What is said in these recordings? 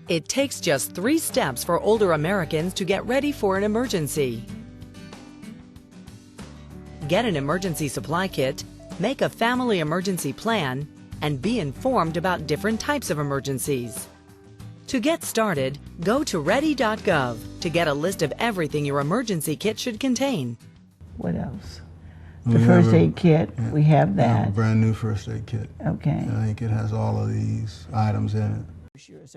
It takes just 3 steps for older Americans to get ready for an emergency. Get an emergency supply kit, make a family emergency plan, and be informed about different types of emergencies. To get started, go to ready.gov to get a list of everything your emergency kit should contain. What else? The first aid kit, we have that. Yeah, a brand new first aid kit. Okay. I think it has all of these items in it.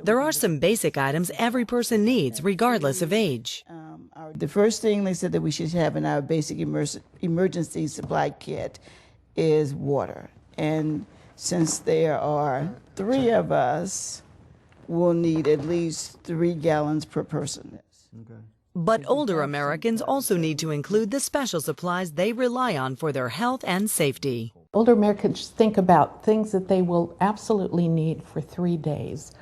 There are some basic items every person needs, regardless of age. The first thing they said that we should have in our basic emergency supply kit is water. And since there are 3 of us, we'll need at least 3 gallons per person. Okay. But older Americans also need to include the special supplies they rely on for their health and safety. Older Americans think about things that they will absolutely need for 3 days.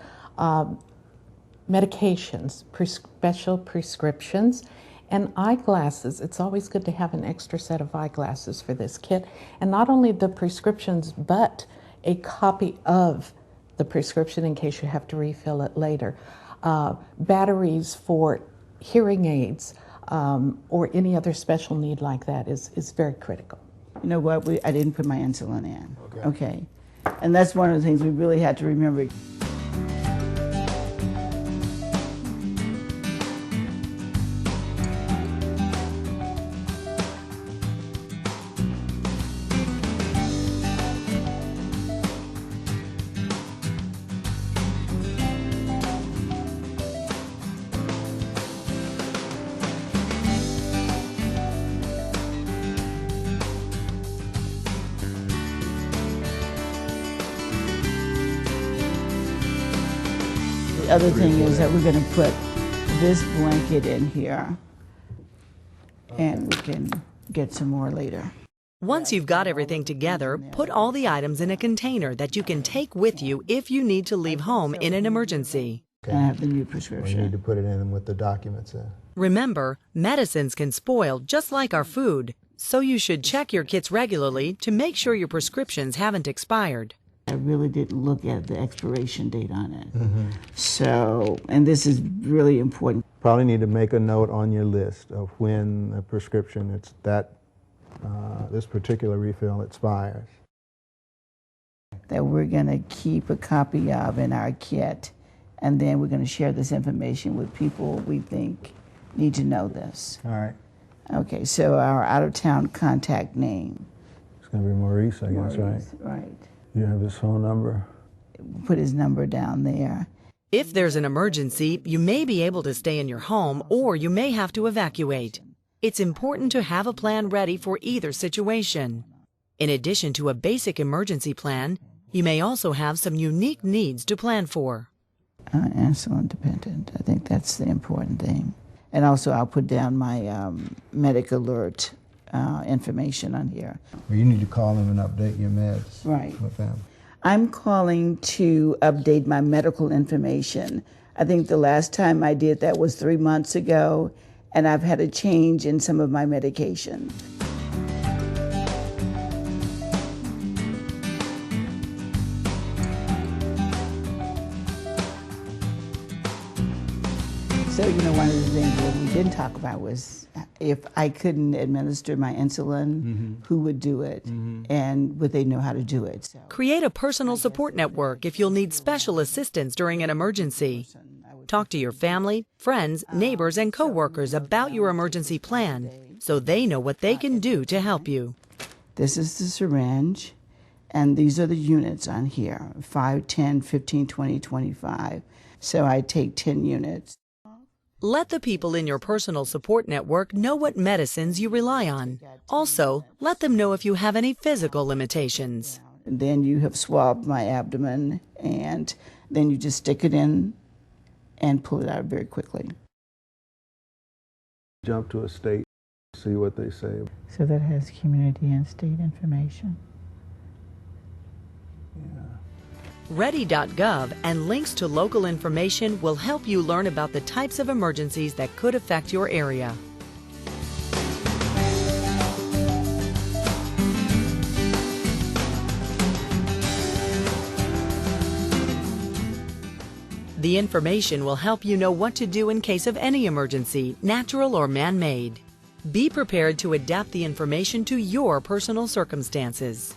Medications, special prescriptions, and eyeglasses. It's always good to have an extra set of eyeglasses for this kit. And not only the prescriptions, but a copy of the prescription in case you have to refill it later. Batteries for hearing aids or any other special need like that is very critical. You know what? I didn't put my insulin in. Okay. And that's one of the things we really had to remember. The other thing is that we're going to put this blanket in here, and we can get some more later. Once you've got everything together, put all the items in a container that you can take with you if you need to leave home in an emergency. And I have the new We prescription. need to put it in with the documents in. Remember, medicines can spoil just like our food, so you should check your kits regularly to make sure your prescriptions haven't expired. I really didn't look at the expiration date on it. So, and this is really important. Probably need to make a note on your list of when the prescription, this particular refill expires. That we're going to keep a copy of in our kit, and then we're going to share this information with people we think need to know this. All right. Okay, so our out-of-town contact name. It's going to be Maurice, I guess, right? Right. You have his phone number? Put his number down there. If there's an emergency, you may be able to stay in your home or you may have to evacuate. It's important to have a plan ready for either situation. In addition to a basic emergency plan, you may also have some unique needs to plan for. Insulin dependent. I think that's the important thing. And also I'll put down my medic alert information on here. Well, you need to call them and update your meds with them. I'm calling to update my medical information. I think the last time I did that was 3 months ago, and I've had a change in some of my medication. So, you know, one of the things that we didn't talk about was if I couldn't administer my insulin, who would do it, and would they know how to do it? So. Create a personal support network if you'll need special assistance during an emergency. Talk to your family, friends, neighbors, and coworkers about your emergency plan so they know what they can do to help you. This is the syringe, and these are the units on here, 5, 10, 15, 20, 25. So I take 10 units. Let the people in your personal support network know what medicines you rely on. Also, let them know if you have any physical limitations. And then you have swabbed my abdomen, and then you just stick it in and pull it out very quickly. Jump to a state, see what they say. So that has community and state information. Yeah. Ready.gov and links to local information will help you learn about the types of emergencies that could affect your area. The information will help you know what to do in case of any emergency, natural or man-made. Be prepared to adapt the information to your personal circumstances.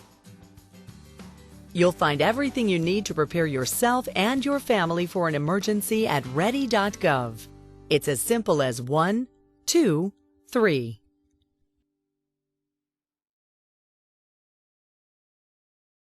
You'll find everything you need to prepare yourself and your family for an emergency at ready.gov. It's as simple as 1, 2, 3.